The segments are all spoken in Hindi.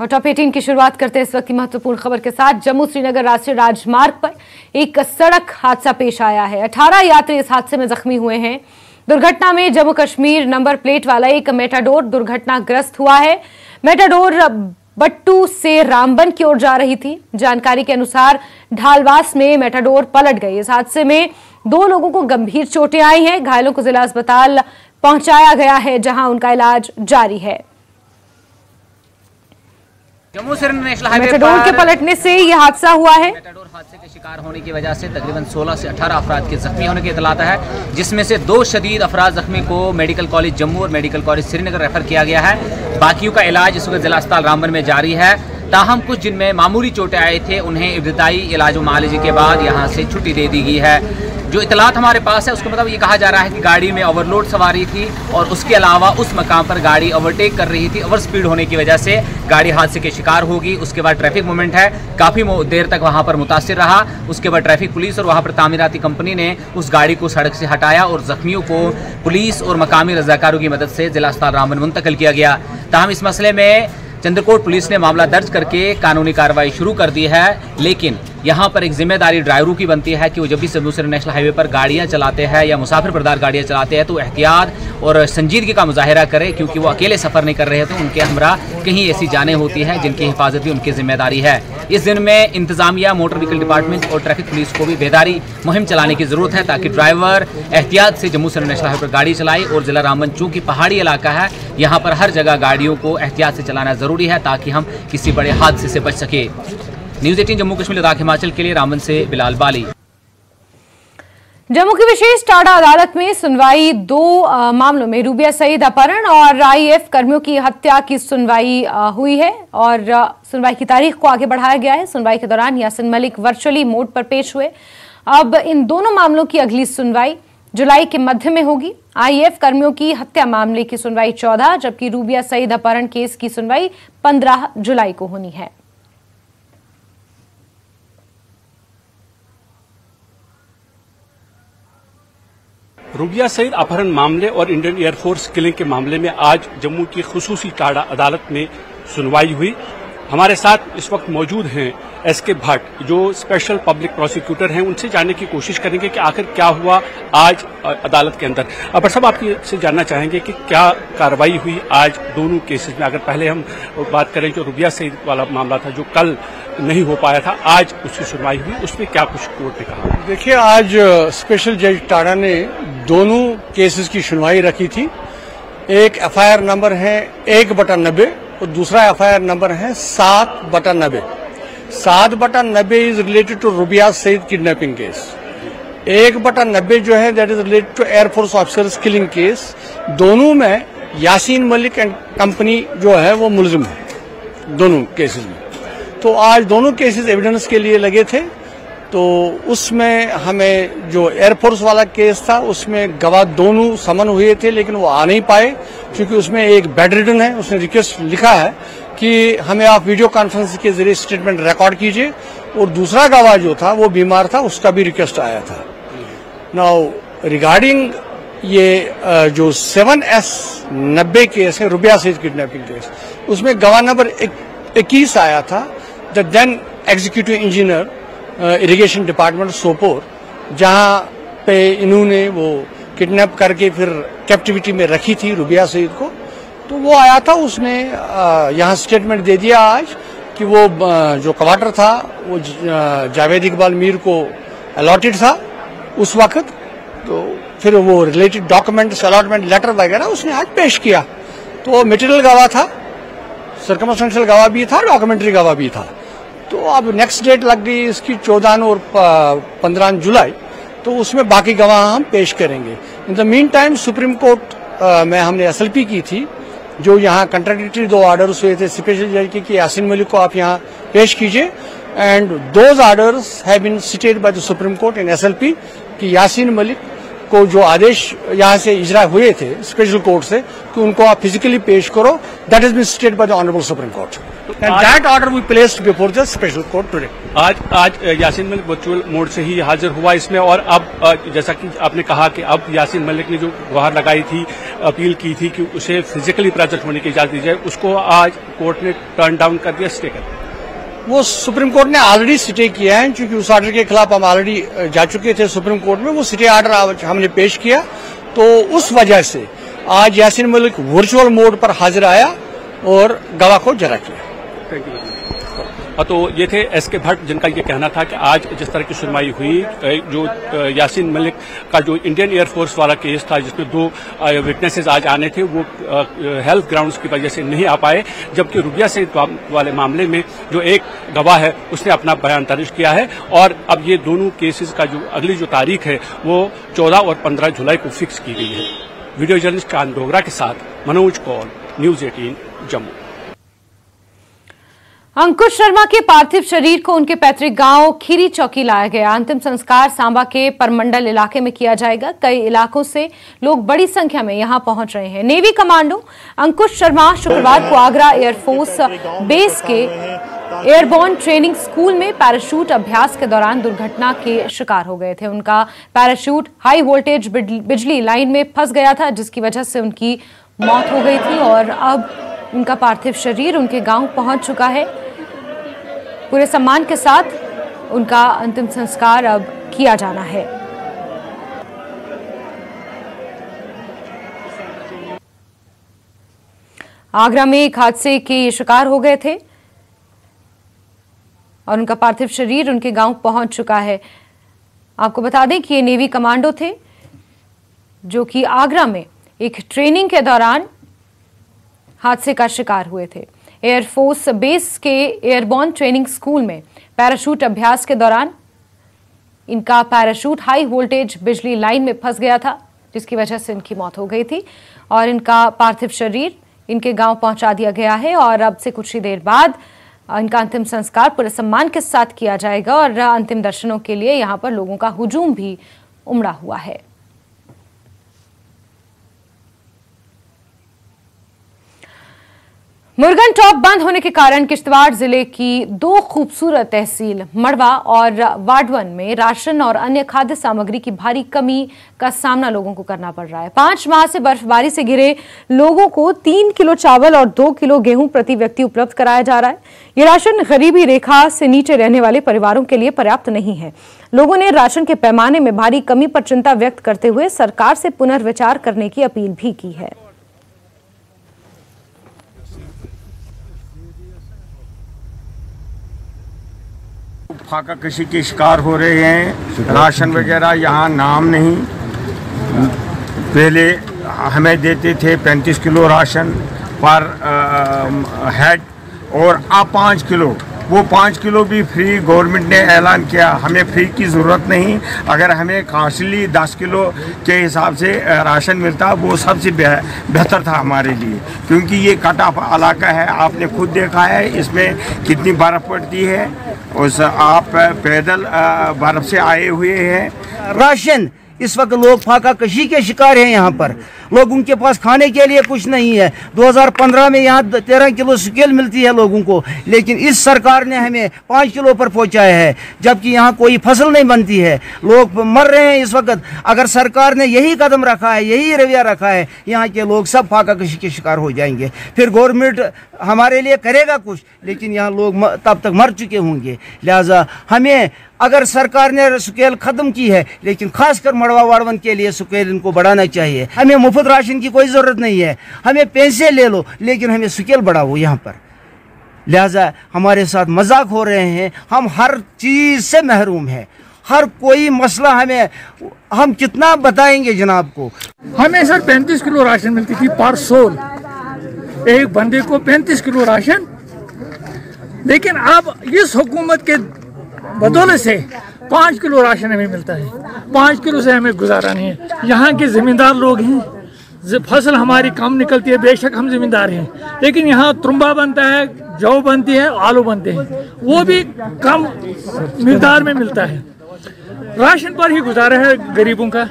और टॉप 18 की शुरुआत करते हैं इस वक्त की महत्वपूर्ण खबर के साथ। जम्मू श्रीनगर राष्ट्रीय राजमार्ग पर एक सड़क हादसा पेश आया है। 18 यात्री इस हादसे में जख्मी हुए हैं। दुर्घटना में जम्मू कश्मीर नंबर प्लेट वाला एक मेटाडोर दुर्घटनाग्रस्त हुआ है। मेटाडोर बट्टू से रामबन की ओर जा रही थी। जानकारी के अनुसार ढालवास में मेटाडोर पलट गई। इस हादसे में 2 लोगों को गंभीर चोटें आई हैं। घायलों को जिला अस्पताल पहुंचाया गया है, जहां उनका इलाज जारी है। Jammu Srinagar national highway Matador के पलटने से यह हादसा हुआ है। मेटाडोर हादसे के शिकार होने की वजह से तकरीबन 16 से 18 अफराद के जख्मी होने की इतलात है, जिसमें से 2 शदीद अफराद जख्मी को मेडिकल कॉलेज जम्मू और मेडिकल कॉलेज श्रीनगर रेफर किया गया है। बाकियों का इलाज इस वक्त जिला अस्पताल रामबन में जारी है। ताहम कुछ जिनमें मामूली चोटें आई थे उन्हें इब्तदाई इलाज व मुआलजे के बाद यहाँ से छुट्टी दे दी गई है। जो इतलात हमारे पास है उसके मतलब ये कहा जा रहा है कि गाड़ी में ओवरलोड सवारी थी और उसके अलावा उस मकाम पर गाड़ी ओवरटेक कर रही थी। ओवर स्पीड होने की वजह से गाड़ी हादसे के शिकार होगी। उसके बाद ट्रैफिक मूवमेंट है काफ़ी देर तक वहाँ पर मुतासिर रहा। उसके बाद ट्रैफिक पुलिस और वहाँ पर तामीराती कंपनी ने उस गाड़ी को सड़क से हटाया और जख्मियों को पुलिस और मकामी रजाकारों की मदद से जिला अस्पताल रामबन मुंतकिल किया गया। ताहम इस मसले में चंद्रकोट पुलिस ने मामला दर्ज करके कानूनी कार्रवाई शुरू कर दी है, लेकिन यहाँ पर एक जिम्मेदारी ड्राइवरों की बनती है कि वो जब भी जम्मू श्रीनगर नेशनल हाईवे पर गाड़ियाँ चलाते हैं या मुसाफिर बरदार गाड़ियाँ चलाते हैं तो एहतियात और संजीदगी का मुजाहिरा करें, क्योंकि वो अकेले सफ़र नहीं कर रहे तो उनके हमरा कहीं ऐसी जानें होती हैं जिनकी हिफाजत भी उनकी जिम्मेदारी है। इस दिन में इंतजामिया, मोटर व्हीकल डिपार्टमेंट और ट्रैफिक पुलिस को भी बेदारी मुहिम चलाने की जरूरत है ताकि ड्राइवर एहतियात से जम्मू श्रीनगर नेशनल हाईवे पर गाड़ी चलाए। और जिला रामबन चूँकि पहाड़ी इलाका है, यहाँ पर हर जगह गाड़ियों को एहतियात से चलाना जरूरी है ताकि हम किसी बड़े हादसे से बच सके। न्यूज़ 18 जम्मू कश्मीर लद्दाख हिमाचल के लिए रामबन से बिलाल बाली। जम्मू की विशेष टाडा अदालत में सुनवाई 2 मामलों में रूबिया सईद अपहरण और IAF कर्मियों की हत्या की सुनवाई हुई है और सुनवाई की तारीख को आगे बढ़ाया गया है। सुनवाई के दौरान यासिन मलिक वर्चुअली मोड पर पेश हुए। अब इन दोनों मामलों की अगली सुनवाई जुलाई के मध्य में होगी। IAF कर्मियों की हत्या मामले की सुनवाई 14, जबकि रूबिया सईद अपहरण केस की सुनवाई 15 जुलाई को होनी है। रूबिया सईद अपहरण मामले और इंडियन एयरफोर्स किलिंग के मामले में आज जम्मू की खुसूसी टाडा अदालत में सुनवाई हुई। हमारे साथ इस वक्त मौजूद हैं SK भट्ट, जो स्पेशल पब्लिक प्रोसिक्यूटर हैं। उनसे जानने की कोशिश करेंगे कि आखिर क्या हुआ आज अदालत के अंदर। भट्ट साहब, आपकी से जानना चाहेंगे कि क्या कार्रवाई हुई आज दोनों केसेस में। अगर पहले हम बात करें जो रूबिया सईद वाला मामला था जो कल नहीं हो पाया था, आज उसकी सुनवाई हुई, उसमें क्या कुछ कोर्ट ने कहा? देखिए, आज स्पेशल जज टाडा ने दोनों केसेस की सुनवाई रखी थी। एक FIR नंबर है 1/90 और दूसरा FIR नंबर है 7/90। 7/90 is related to Rubaiya Saeed kidnapping case. 1/90 जो है that is related to air force officers killing case. दोनों में यासीन मलिक एंड कंपनी जो है वो मुलजिम है दोनों केसेस में। तो आज दोनों केसेस एविडेंस के लिए लगे थे। तो उसमें हमें जो एयरफोर्स वाला केस था उसमें गवाह दोनों समन हुए थे, लेकिन वो आ नहीं पाए क्योंकि उसमें एक बेड रिडन है। उसने रिक्वेस्ट लिखा है कि हमें आप वीडियो कॉन्फ्रेंस के जरिए स्टेटमेंट रिकॉर्ड कीजिए, और दूसरा गवाह जो था वो बीमार था, उसका भी रिक्वेस्ट आया था। नाउ रिगार्डिंग ये जो 7S90 केस है रूबिया सईद किडनैपिंग केस, उसमें गवाह नंबर 21 आया था, the then executive engineer irrigation department Sopore, जहां पे इन्होंने वो किडनैप करके फिर कैप्टिविटी में रखी थी रूबिया सईद को। तो वो आया था, उसने यहाँ स्टेटमेंट दे दिया आज कि वो जो क्वार्टर था वो जावेद इकबाल मीर को अलॉटेड था उस वक्त। तो फिर वो रिलेटेड डॉक्यूमेंट्स, अलॉटमेंट लेटर वगैरह उसने आज पेश किया। तो मटेरियल गवाह था, सर्कमस्टेंशियल गवाह भी था, डॉक्यूमेंट्री गवाह भी था। तो अब नेक्स्ट डेट लग गई इसकी 14 और 15 जुलाई, तो उसमें बाकी गवाह हम पेश करेंगे। In the mean time supreme court में हमने SLP की थी, जो यहाँ कंट्राडिक्टरी 2 ऑर्डर्स हुए थे स्पेशल जज के यासीन मलिक को आप यहाँ पेश कीजिए, and those orders have been stayed by the supreme court in SLP कि यासीन मलिक को जो आदेश यहाँ से इजरा हुए थे स्पेशल कोर्ट से कि उनको आप फिजिकली पेश करो, that has been stated by the honourable supreme court and that order we placed before the special court today. आज यासीन मलिक वर्चुअल मोड से ही हाजिर हुआ इसमें, और अब जैसा कि आपने कहा कि अब यासीन मलिक ने जो गुहार लगाई थी, अपील की थी कि उसे फिजिकली प्रेजेंट होने की इजाजत दी जाए, उसको आज कोर्ट ने टर्न डाउन कर दिया, स्टे कर दिया। वो सुप्रीम कोर्ट ने ऑलरेडी स्टे किया है, क्योंकि उस ऑर्डर के खिलाफ हम ऑलरेडी जा चुके थे सुप्रीम कोर्ट में। वो स्टे ऑर्डर हमने पेश किया, तो उस वजह से आज यासीन मलिक वर्चुअल मोड पर हाजिर आया और गवाह को जरा किया। Thank you. तो ये थे एसके भट्ट, जिनका ये कहना था कि आज जिस तरह की सुनवाई हुई, जो यासीन मलिक का जो इंडियन एयरफोर्स वाला केस था जिसमें 2 विटनेसेस आज आने थे, वो हेल्थ ग्राउंड्स की वजह से नहीं आ पाए, जबकि रुबिया सईद वाले मामले में जो एक गवाह है उसने अपना बयान दर्ज किया है। और अब ये दोनों केसेस का जो अगली जो तारीख है वो 14 और 15 जुलाई को फिक्स की गई है। वीडियो जर्नलिस्ट कान डोगरा के साथ मनोज कौल, न्यूज 18 जम्मू। अंकुश शर्मा के पार्थिव शरीर को उनके पैतृक गांव खीरी चौकी लाया गया। अंतिम संस्कार सांबा के परमंडल इलाके में किया जाएगा। कई इलाकों से लोग बड़ी संख्या में यहां पहुंच रहे हैं। नेवी कमांडो अंकुश शर्मा शुक्रवार को आगरा एयरफोर्स बेस के एयरबोर्न ट्रेनिंग स्कूल में पैराशूट अभ्यास के दौरान दुर्घटना के शिकार हो गए थे। उनका पैराशूट हाई वोल्टेज बिजली लाइन में फंस गया था, जिसकी वजह से उनकी मौत हो गई थी और अब उनका पार्थिव शरीर उनके गांव पहुंच चुका है। पूरे सम्मान के साथ उनका अंतिम संस्कार अब किया जाना है। आगरा में एक हादसे के शिकार हो गए थे और उनका पार्थिव शरीर उनके गांव पहुंच चुका है। आपको बता दें कि ये नेवी कमांडो थे जो कि आगरा में एक ट्रेनिंग के दौरान हादसे का शिकार हुए थे। एयरफोर्स बेस के एयरबोर्न ट्रेनिंग स्कूल में पैराशूट अभ्यास के दौरान इनका पैराशूट हाई वोल्टेज बिजली लाइन में फंस गया था, जिसकी वजह से इनकी मौत हो गई थी और इनका पार्थिव शरीर इनके गांव पहुंचा दिया गया है। और अब से कुछ ही देर बाद इनका अंतिम संस्कार पूरे सम्मान के साथ किया जाएगा और अंतिम दर्शनों के लिए यहां पर लोगों का हुजूम भी उमड़ा हुआ है। मुर्गन टॉप बंद होने के कारण किश्तवाड़ जिले की 2 खूबसूरत तहसील मड़वा और वाडवन में राशन और अन्य खाद्य सामग्री की भारी कमी का सामना लोगों को करना पड़ रहा है। 5 माह से बर्फबारी से घिरे लोगों को 3 किलो चावल और 2 किलो गेहूं प्रति व्यक्ति उपलब्ध कराया जा रहा है। ये राशन गरीबी रेखा से नीचे रहने वाले परिवारों के लिए पर्याप्त नहीं है। लोगों ने राशन के पैमाने में भारी कमी पर चिंता व्यक्त करते हुए सरकार से पुनर्विचार करने की अपील भी की है। फाका कशी के शिकार हो रहे हैं। राशन वगैरह यहाँ नाम नहीं। पहले हमें देते थे 35 किलो राशन पर हेड और अब 5 किलो। वो 5 किलो भी फ्री गवर्नमेंट ने ऐलान किया। हमें फ्री की ज़रूरत नहीं। अगर हमें कॉस्टली 10 किलो के हिसाब से राशन मिलता वो सबसे बेहतर था हमारे लिए, क्योंकि ये कट ऑफ इलाका है। आपने खुद देखा है इसमें कितनी बर्फ़ पड़ती है। उस आप पैदल बर्फ़ से आए हुए हैं। राशन इस वक्त लोग फाका कशी के शिकार हैं। यहाँ पर लोगों के पास खाने के लिए कुछ नहीं है। 2015 में यहाँ 13 किलो स्केल मिलती है लोगों को, लेकिन इस सरकार ने हमें 5 किलो पर पहुँचाया है, जबकि यहाँ कोई फसल नहीं बनती है। लोग मर रहे हैं इस वक्त। अगर सरकार ने यही कदम रखा है, यही रवैया रखा है, यहाँ के लोग सब फाका कशी के शिकार हो जाएंगे। फिर गवर्नमेंट हमारे लिए करेगा कुछ, लेकिन यहाँ लोग तब तक मर चुके होंगे। लिहाजा हमें, अगर सरकार ने स्केल खत्म की है, लेकिन खासकर मड़वा वाड़वन के लिए स्केल इनको बढ़ाना चाहिए। हमें मुफ्त राशन की कोई ज़रूरत नहीं है। हमें पैसे ले लो, लेकिन हमें स्केल बढ़ाओ यहाँ पर। लिहाजा हमारे साथ मजाक हो रहे हैं। हम हर चीज़ से महरूम हैं। हर कोई मसला हम कितना बताएंगे जनाब को। हमें सर 35 किलो राशन मिलती थी पर सोल, एक बंदे को 35 किलो राशन। लेकिन अब इस हुकूमत के बदौलत से 5 किलो राशन हमें मिलता है। 5 किलो से हमें गुजारा नहीं है। यहाँ के ज़मींदार लोग हैं, फसल हमारी कम निकलती है, बेशक हम ज़मींदार हैं, लेकिन यहाँ त्रुम्बा बनता है, जौ बनती है, आलू बनते हैं, वो भी कम मिकदार में मिलता है। राशन पर ही गुजारा है गरीबों का।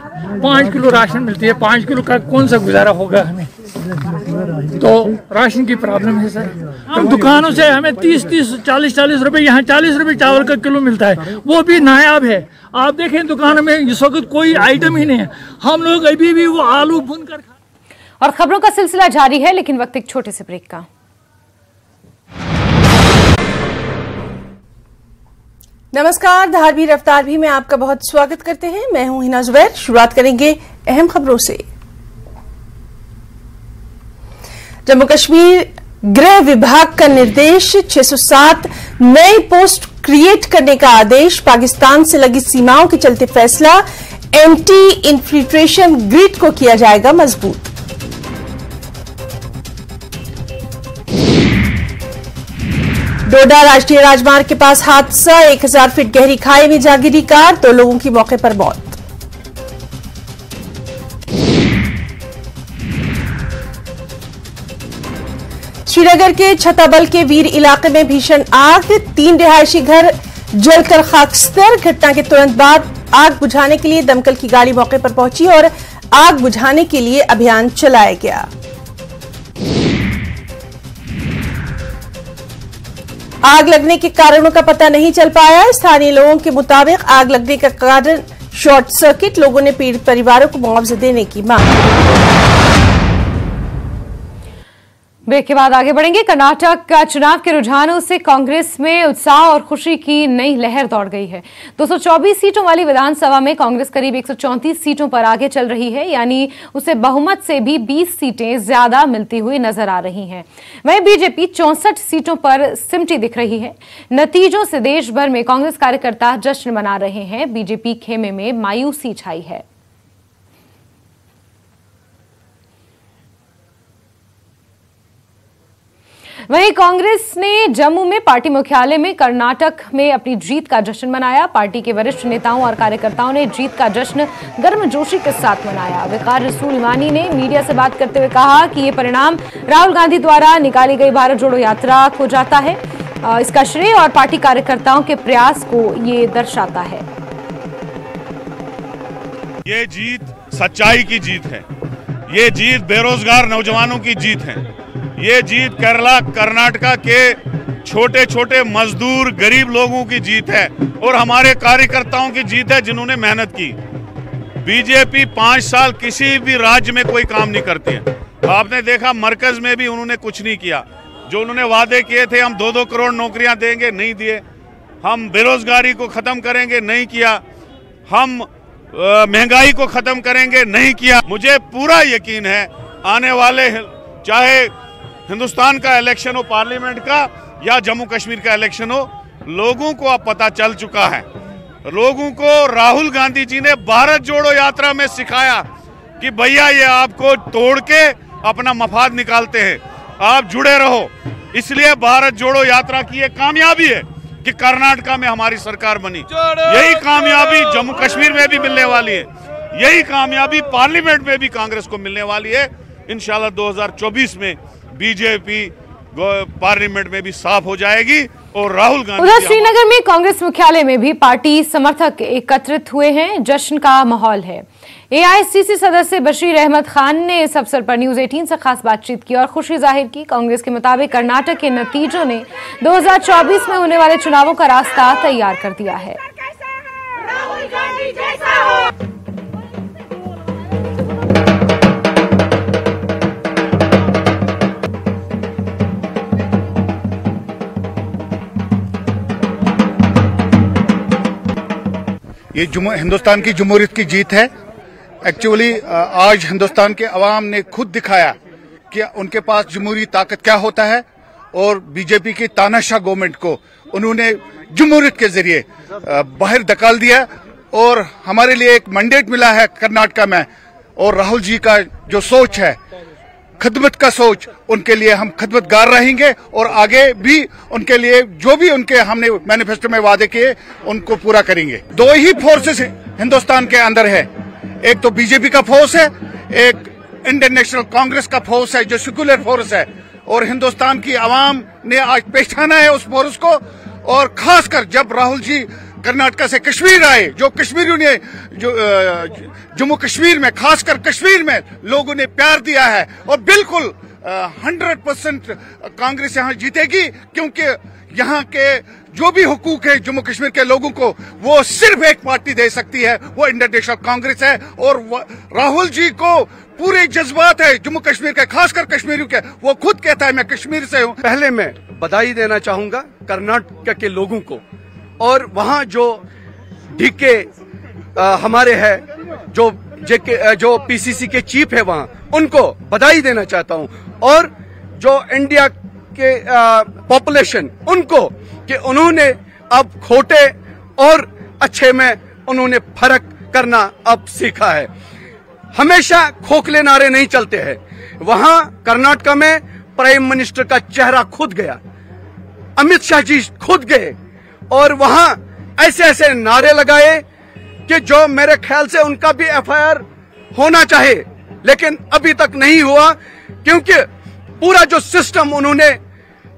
5 किलो राशन मिलती है, 5 किलो का कौन सा गुजारा होगा हमें? तो राशन की प्रॉब्लम है सर। हम दुकानों से हमें 30-30, 40-40 रुपए, यहाँ 40 रुपए चावल का किलो मिलता है, वो भी नायाब है। आप देखें दुकानों में इस वक्त कोई आइटम ही नहीं है। हम लोग अभी भी वो आलू भून कर। और खबरों का सिलसिला जारी है, लेकिन वक्त एक छोटे से ब्रेक का। नमस्कार, धारवी रफ्तार भी में आपका बहुत स्वागत करते हैं। मैं हूं हिना जुबैर। शुरुआत करेंगे अहम खबरों से। जम्मू कश्मीर गृह विभाग का निर्देश, 607 नए पोस्ट क्रिएट करने का आदेश। पाकिस्तान से लगी सीमाओं के चलते फैसला, एंटी इन्फिल्ट्रेशन ग्रिड को किया जाएगा मजबूत। डोडा राष्ट्रीय राजमार्ग के पास हादसा, 1000 फीट गहरी खाई में जा गिरी कार, 2 लोगों की मौके पर मौत। श्रीनगर के छताबल के वीर इलाके में भीषण आग, 3 रिहायशी घर जलकर खाकस्तर। घटना के तुरंत बाद आग बुझाने के लिए दमकल की गाड़ी मौके पर पहुंची और आग बुझाने के लिए अभियान चलाया गया। आग लगने के कारणों का पता नहीं चल पाया। स्थानीय लोगों के मुताबिक आग लगने का कारण शॉर्ट सर्किट। लोगों ने पीड़ित परिवारों को मुआवजा देने की मांग। ब्रेक के बाद आगे बढ़ेंगे। कर्नाटक का चुनाव के रुझानों से कांग्रेस में उत्साह और खुशी की नई लहर दौड़ गई है। 224 सीटों वाली विधानसभा में कांग्रेस करीब 134 सीटों पर आगे चल रही है, यानी उसे बहुमत से भी 20 सीटें ज्यादा मिलती हुई नजर आ रही हैं। वहीं बीजेपी 64 सीटों पर सिमटी दिख रही है। नतीजों से देश भर में कांग्रेस कार्यकर्ता जश्न मना रहे हैं। बीजेपी खेमे में मायूसी छाई है। वहीं कांग्रेस ने जम्मू में पार्टी मुख्यालय में कर्नाटक में अपनी जीत का जश्न मनाया। पार्टी के वरिष्ठ नेताओं और कार्यकर्ताओं ने जीत का जश्न गर्मजोशी के साथ मनाया। वकार रसूल इमानी ने मीडिया से बात करते हुए कहा कि ये परिणाम राहुल गांधी द्वारा निकाली गई भारत जोड़ो यात्रा को जाता है। इसका श्रेय और पार्टी कार्यकर्ताओं के प्रयास को ये दर्शाता है। ये जीत सच्चाई की जीत है। ये जीत बेरोजगार नौजवानों की जीत है। ये जीत केरला, कर्नाटका के छोटे छोटे मजदूर, गरीब लोगों की जीत है और हमारे कार्यकर्ताओं की जीत है जिन्होंने मेहनत की। बीजेपी 5 साल किसी भी राज्य में कोई काम नहीं करती है। आपने देखा मरकज में भी उन्होंने कुछ नहीं किया। जो उन्होंने वादे किए थे, हम 2-2 करोड़ नौकरियां देंगे, नहीं दिए। हम बेरोजगारी को खत्म करेंगे, नहीं किया। हम महंगाई को खत्म करेंगे, नहीं किया। मुझे पूरा यकीन है आने वाले, चाहे हिंदुस्तान का इलेक्शन हो, पार्लियामेंट का या जम्मू कश्मीर का इलेक्शन हो, लोगों को अब पता चल चुका है। लोगों को राहुल गांधी जी ने भारत जोड़ो यात्रा में सिखाया कि भैया ये आपको तोड़ के अपना मफाद निकालते हैं, आप जुड़े रहो। इसलिए भारत जोड़ो यात्रा की ये कामयाबी है कि कर्नाटका में हमारी सरकार बनी। यही कामयाबी जम्मू कश्मीर में भी मिलने वाली है। यही कामयाबी पार्लियामेंट में भी कांग्रेस को मिलने वाली है। इंशाल्लाह 2024 में बीजेपी पार्लियामेंट में भी साफ हो जाएगी और राहुल गांधी। उधर श्रीनगर में कांग्रेस मुख्यालय में भी पार्टी समर्थक एकत्रित हुए हैं। जश्न का माहौल है। एआईसीसी सदस्य बशीर अहमद खान ने इस अवसर पर न्यूज 18 से खास बातचीत की और खुशी जाहिर की। कांग्रेस के मुताबिक कर्नाटक के नतीजों ने 2024 में होने वाले चुनावों का रास्ता तैयार कर दिया है। ये हिंदुस्तान की जमहूरियत की जीत है। एक्चुअली आज हिंदुस्तान के अवाम ने खुद दिखाया कि उनके पास जमहूरी ताकत क्या होता है और बीजेपी की तानाशाह गवर्नमेंट को उन्होंने जमहूरियत के जरिए बाहर धकेल दिया और हमारे लिए एक मैंडेट मिला है कर्नाटका में। और राहुल जी का जो सोच है, खिदमत का सोच, उनके लिए हम खिदमतगार रहेंगे और आगे भी उनके लिए जो भी उनके हमने मैनिफेस्टो में वादे किए उनको पूरा करेंगे। 2 ही फोर्सेस हिंदुस्तान के अंदर है, एक तो बीजेपी का फोर्स है, एक इंडियन नेशनल कांग्रेस का फोर्स है जो सेक्युलर फोर्स है। और हिंदुस्तान की आवाम ने आज पहचाना है उस फोर्स को। और खासकर जब राहुल जी कर्नाटक से कश्मीर आए, जो कश्मीरियों ने जो जम्मू कश्मीर में, खासकर कश्मीर में लोगों ने प्यार दिया है। और बिल्कुल 100% कांग्रेस यहाँ जीतेगी, क्योंकि यहाँ के जो भी हुकूक है जम्मू कश्मीर के लोगों को, वो सिर्फ एक पार्टी दे सकती है, वो इंडियन नेशनल कांग्रेस है। और राहुल जी को पूरे जज्बात है जम्मू कश्मीर के, खासकर कश्मीरियों के। वो खुद कहता है मैं कश्मीर से हूँ। पहले मैं बधाई देना चाहूंगा कर्नाटक के लोगों को, और वहाँ जो डीके हमारे हैं, जो पीसीसी के चीफ है वहाँ, उनको बधाई देना चाहता हूँ। और जो इंडिया के पॉपुलेशन, उनको कि उन्होंने अब खोटे और अच्छे में उन्होंने फर्क करना अब सीखा है। हमेशा खोखले नारे नहीं चलते हैं। वहां कर्नाटक में प्राइम मिनिस्टर का चेहरा खुद गया, अमित शाह जी खुद गए, और वहां ऐसे ऐसे नारे लगाए कि जो मेरे ख्याल से उनका भी एफआईआर होना चाहिए, लेकिन अभी तक नहीं हुआ, क्योंकि पूरा जो सिस्टम उन्होंने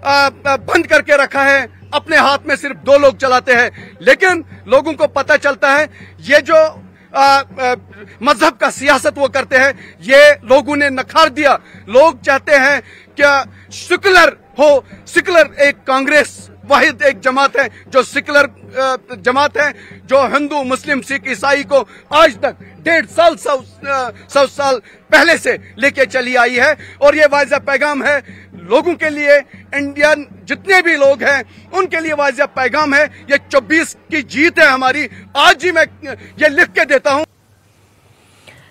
बंद करके रखा है, अपने हाथ में सिर्फ 2 लोग चलाते हैं। लेकिन लोगों को पता चलता है ये जो मजहब का सियासत वो करते हैं, ये लोगों ने नकार दिया। लोग चाहते हैं क्या सेकुलर हो, सेकुलर एक कांग्रेस वाहिद एक जमात है जो सेकुलर जमात है, जो हिंदू मुस्लिम सिख ईसाई को आज तक 150 साल पहले से लेके चली आई है। और ये वाज़ेह पैगाम है लोगों के लिए, इंडियन जितने भी लोग हैं उनके लिए वाज़ेह पैगाम है। ये 24 की जीत है हमारी। आज ही मैं ये लिख के देता हूं।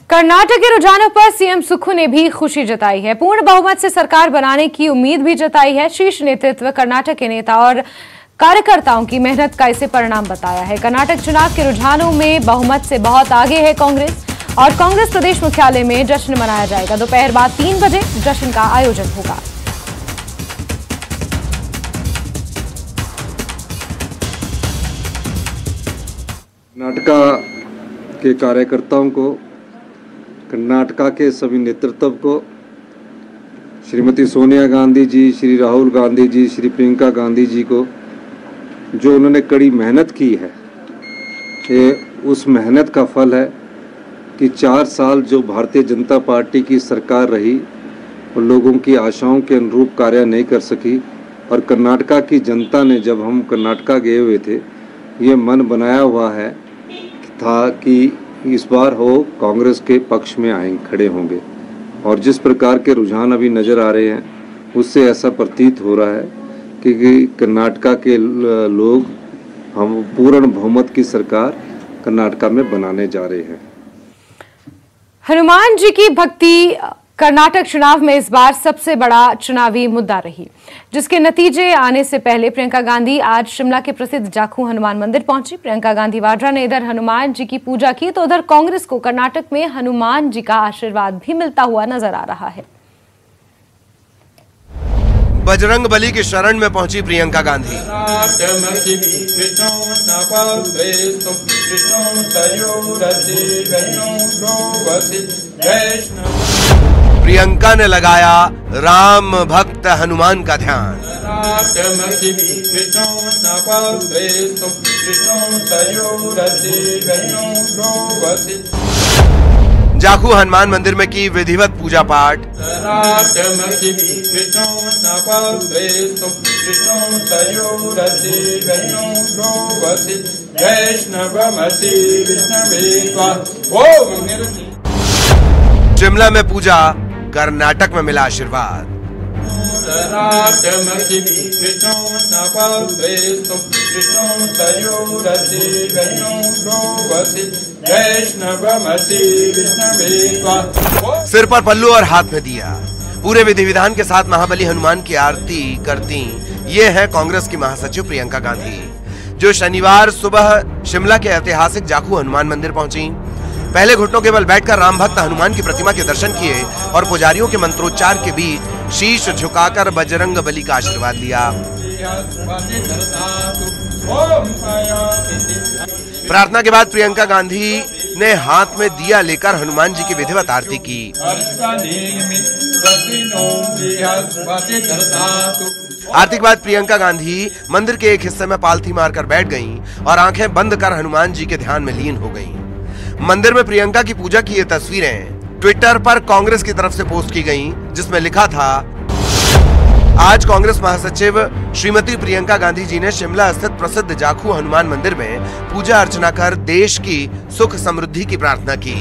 कर्नाटक के रुझानों पर सीएम सुक्खू ने भी खुशी जताई है। पूर्ण बहुमत से सरकार बनाने की उम्मीद भी जताई है। शीर्ष नेतृत्व कर्नाटक के नेता और कार्यकर्ताओं की मेहनत का इसे परिणाम बताया है। कर्नाटक चुनाव के रुझानों में बहुमत से बहुत आगे है कांग्रेस, और कांग्रेस प्रदेश मुख्यालय में जश्न मनाया जाएगा। दोपहर बाद 3 बजे जश्न का आयोजन होगा। कर्नाटक के कार्यकर्ताओं को, कर्नाटक के सभी नेतृत्व को, श्रीमती सोनिया गांधी जी, श्री राहुल गांधी जी, श्री प्रियंका गांधी जी को, जो उन्होंने कड़ी मेहनत की है, ये उस मेहनत का फल है कि 4 साल जो भारतीय जनता पार्टी की सरकार रही और लोगों की आशाओं के अनुरूप कार्य नहीं कर सकी। और कर्नाटक की जनता ने, जब हम कर्नाटक गए हुए थे, ये मन बनाया हुआ है था कि इस बार हो कांग्रेस के पक्ष में आए खड़े होंगे। और जिस प्रकार के रुझान अभी नज़र आ रहे हैं, उससे ऐसा प्रतीत हो रहा है कि कर्नाटक के लोग हम पूर्ण बहुमत की सरकार कर्नाटक में बनाने जा रहे हैं। हनुमान जी की भक्ति कर्नाटक चुनाव में इस बार सबसे बड़ा चुनावी मुद्दा रही, जिसके नतीजे आने से पहले प्रियंका गांधी आज शिमला के प्रसिद्ध जाखू हनुमान मंदिर पहुंची। प्रियंका गांधी वाड्रा ने इधर हनुमान जी की पूजा की, तो उधर कांग्रेस को कर्नाटक में हनुमान जी का आशीर्वाद भी मिलता हुआ नजर आ रहा है। बजरंग बली की शरण में पहुंची प्रियंका गांधी। प्रियंका ने लगाया राम भक्त हनुमान का ध्यान। जाखू हनुमान मंदिर में की विधिवत पूजा पाठ। शिमला में पूजा, कर्नाटक में मिला आशीर्वाद। सिर पर पल्लू और हाथ में दिया, पूरे विधि विधान के साथ महाबली हनुमान की आरती करती ये है कांग्रेस की महासचिव प्रियंका गांधी, जो शनिवार सुबह शिमला के ऐतिहासिक जाखू हनुमान मंदिर पहुंची। पहले घुटनों के बल बैठकर राम भक्त हनुमान की प्रतिमा के दर्शन किए और पुजारियों के मंत्रोच्चार के बीच शीश झुकाकर बजरंग बली का आशीर्वाद लिया। प्रार्थना के बाद प्रियंका गांधी ने हाथ में दिया लेकर हनुमान जी की विधिवत आरती की। आरती के बाद प्रियंका गांधी मंदिर के एक हिस्से में पालथी मारकर बैठ गईं और आंखें बंद कर हनुमान जी के ध्यान में लीन हो गईं। मंदिर में प्रियंका की पूजा की ये तस्वीरें ट्विटर पर कांग्रेस की तरफ से पोस्ट की गईं, जिसमें लिखा था, आज कांग्रेस महासचिव श्रीमती प्रियंका गांधी जी ने शिमला स्थित प्रसिद्ध जाखू हनुमान मंदिर में पूजा अर्चना कर देश की सुख समृद्धि की प्रार्थना की।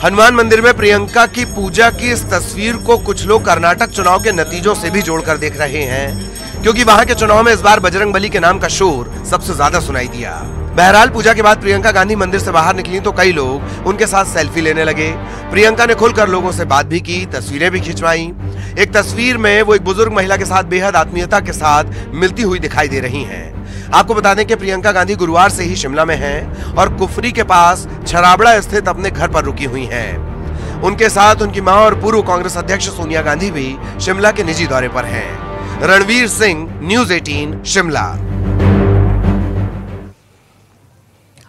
हनुमान मंदिर में प्रियंका की पूजा की इस तस्वीर को कुछ लोग कर्नाटक चुनाव के नतीजों से भी जोड़कर देख रहे हैं, क्योंकि वहां के चुनाव में इस बार बजरंगबली के नाम का शोर सबसे ज्यादा सुनाई दिया। बहरहाल पूजा के बाद प्रियंका गांधी मंदिर से बाहर निकली तो कई लोग उनके साथ सेल्फी लेने लगे। प्रियंका ने खुलकर लोगों से बात भी की, तस्वीरें भी खिंचवाई। एक तस्वीर में वो एक बुजुर्ग महिला के साथ बेहद आत्मीयता के साथ मिलती हुई दिखाई दे रही हैं। आपको बता दें कि प्रियंका गांधी गुरुवार से ही शिमला में हैं और कुफरी के पास छराबड़ा स्थित अपने घर पर रुकी हुई हैं। उनके साथ उनकी मां और पूर्व कांग्रेस अध्यक्ष सोनिया गांधी भी शिमला के निजी दौरे पर हैं। रणवीर सिंह, न्यूज़ 18, शिमला।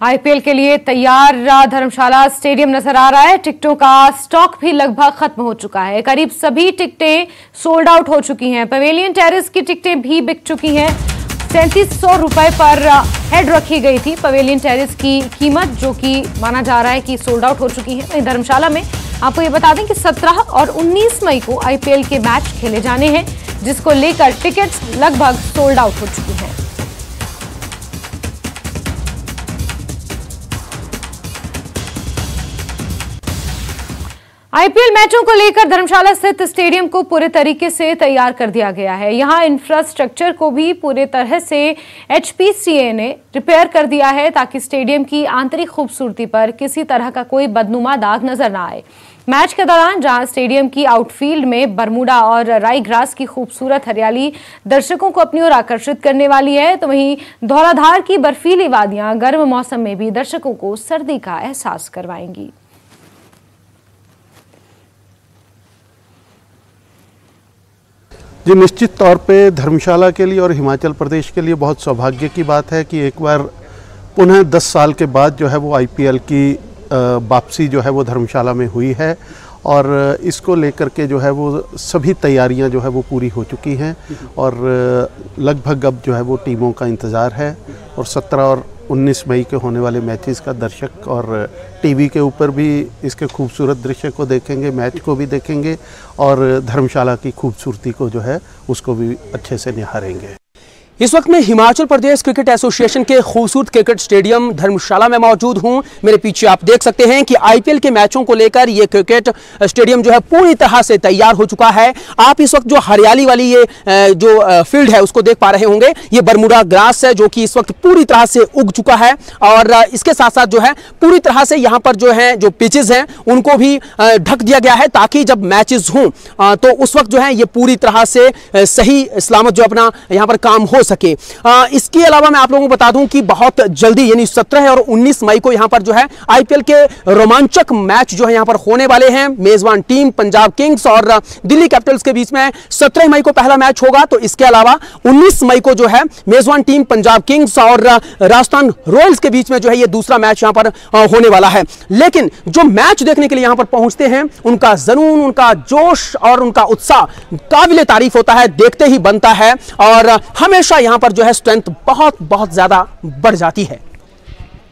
आईपीएल के लिए तैयार धर्मशाला स्टेडियम नजर आ रहा है। टिकटों का स्टॉक भी लगभग खत्म हो चुका है। करीब सभी टिकटें सोल्ड आउट हो चुकी हैं। पवेलियन टेरेस की टिकटें भी बिक चुकी हैं। 3700 रुपए पर हेड रखी गई थी पवेलियन टेरेस की कीमत, जो कि माना जा रहा है कि सोल्ड आउट हो चुकी है। वहीं धर्मशाला में आपको ये बता दें कि 17 और 19 मई को आईपीएल के मैच खेले जाने हैं, जिसको लेकर टिकट्स लगभग सोल्ड आउट हो चुकी हैं। आईपीएल मैचों को लेकर धर्मशाला स्थित स्टेडियम को पूरे तरीके से तैयार कर दिया गया है। यहां इंफ्रास्ट्रक्चर को भी पूरे तरह से एचपीसीए ने रिपेयर कर दिया है, ताकि स्टेडियम की आंतरिक खूबसूरती पर किसी तरह का कोई बदनुमा दाग नजर न आए। मैच के दौरान जहां स्टेडियम की आउटफील्ड में बरमूडा और राई ग्रास की खूबसूरत हरियाली दर्शकों को अपनी ओर आकर्षित करने वाली है, तो वहीं धौलाधार की बर्फीली वादियां गर्म मौसम में भी दर्शकों को सर्दी का एहसास करवाएंगी। जी, निश्चित तौर पे धर्मशाला के लिए और हिमाचल प्रदेश के लिए बहुत सौभाग्य की बात है कि एक बार पुनः 10 साल के बाद जो है वो आईपीएल की वापसी जो है वो धर्मशाला में हुई है, और इसको लेकर के जो है वो सभी तैयारियां जो है वो पूरी हो चुकी हैं, और लगभग अब जो है वो टीमों का इंतज़ार है। और 17 और 19 मई के होने वाले मैचेस का दर्शक और टीवी के ऊपर भी इसके खूबसूरत दृश्य को देखेंगे, मैच को भी देखेंगे, और धर्मशाला की खूबसूरती को जो है उसको भी अच्छे से निहारेंगे। इस वक्त मैं हिमाचल प्रदेश क्रिकेट एसोसिएशन के खूबसूरत क्रिकेट स्टेडियम धर्मशाला में मौजूद हूं। मेरे पीछे आप देख सकते हैं कि आईपीएल के मैचों को लेकर ये क्रिकेट स्टेडियम जो है पूरी तरह से तैयार हो चुका है। आप इस वक्त जो हरियाली वाली ये जो फील्ड है उसको देख पा रहे होंगे, ये बरमूडा ग्रास है जो कि इस वक्त पूरी तरह से उग चुका है, और इसके साथ साथ जो है पूरी तरह से यहाँ पर जो है जो पिचेस हैं उनको भी ढक दिया गया है, ताकि जब मैचेस हों तो उस वक्त जो है ये पूरी तरह से सही सलामत जो अपना यहाँ पर काम हो सके। इसके अलावा मैं आप लोगों को बता दूं कि बहुत जल्दी यानी 17 और 19 मई को यहां पर जो है आईपीएल के रोमांचक मैच जो है यहां पर होने वाले हैं। मेजबान टीम पंजाब किंग्स और दिल्ली कैपिटल्स के बीच में 17 मई को पहला मैच होगा, तो इसके अलावा 19 मई को जो है मेजबान टीम पंजाब किंग्स और राजस्थान रॉयल्स के बीच में जो है ये दूसरा मैच यहां पर होने वाला है। लेकिन जो मैच देखने के लिए यहां पर पहुंचते हैं उनका जुनून, उनका जोश और उनका उत्साह काबिले तारीफ होता है, देखते ही बनता है, और हमेशा यहां पर जो है स्ट्रेंथ बहुत ज्यादा बढ़ जाती है।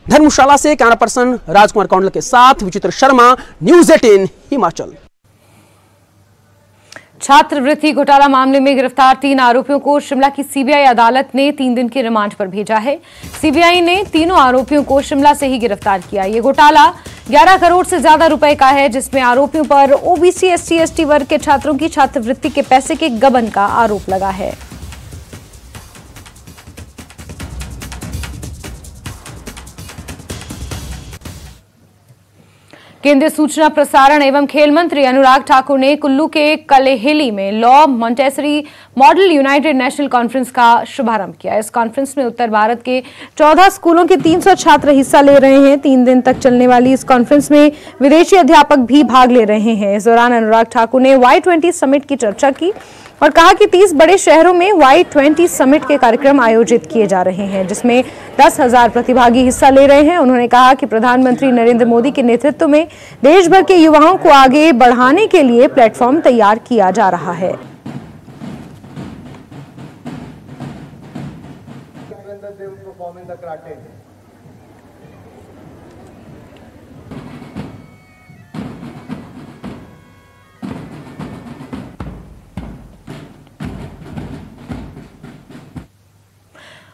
धर्मशाला से कैमरा पर्सन राजकुमार कौंडल के साथ विचित्र शर्मा, न्यूज़ 18 हिमाचल। छात्रवृत्ति घोटाला मामले में गिरफ्तार 3 आरोपियों को शिमला की सीबीआई अदालत ने 3 दिन के रिमांड पर भेजा है। सीबीआई ने तीनों आरोपियों को शिमला से ही गिरफ्तार किया। ये घोटाला 11 करोड़ से ज्यादा रुपए का है, जिसमें आरोपियों पर ओबीसी, एससी, एसटी वर्ग के छात्रों की छात्रवृत्ति के पैसे के गबन का आरोप लगा है। केंद्रीय सूचना प्रसारण एवं खेल मंत्री अनुराग ठाकुर ने कुल्लू के कलेहिली में law Montessori model United national conference का शुभारंभ किया। इस कॉन्फ्रेंस में उत्तर भारत के 14 स्कूलों के 300 छात्र हिस्सा ले रहे हैं। 3 दिन तक चलने वाली इस कॉन्फ्रेंस में विदेशी अध्यापक भी भाग ले रहे हैं। इस दौरान अनुराग ठाकुर ने Y20 समिट की चर्चा की और कहा कि 30 बड़े शहरों में Y20 समिट के कार्यक्रम आयोजित किए जा रहे हैं, जिसमें 10,000 प्रतिभागी हिस्सा ले रहे हैं। उन्होंने कहा कि प्रधानमंत्री नरेंद्र मोदी के नेतृत्व में देश भर के युवाओं को आगे बढ़ाने के लिए प्लेटफॉर्म तैयार किया जा रहा है। performing the karate.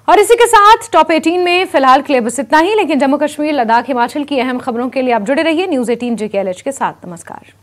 और इसी के साथ टॉप 18 में फिलहाल के लिए बस इतना ही, लेकिन जम्मू कश्मीर, लद्दाख, हिमाचल की अहम खबरों के लिए आप जुड़े रहिए न्यूज़ 18 JKLH के साथ। नमस्कार।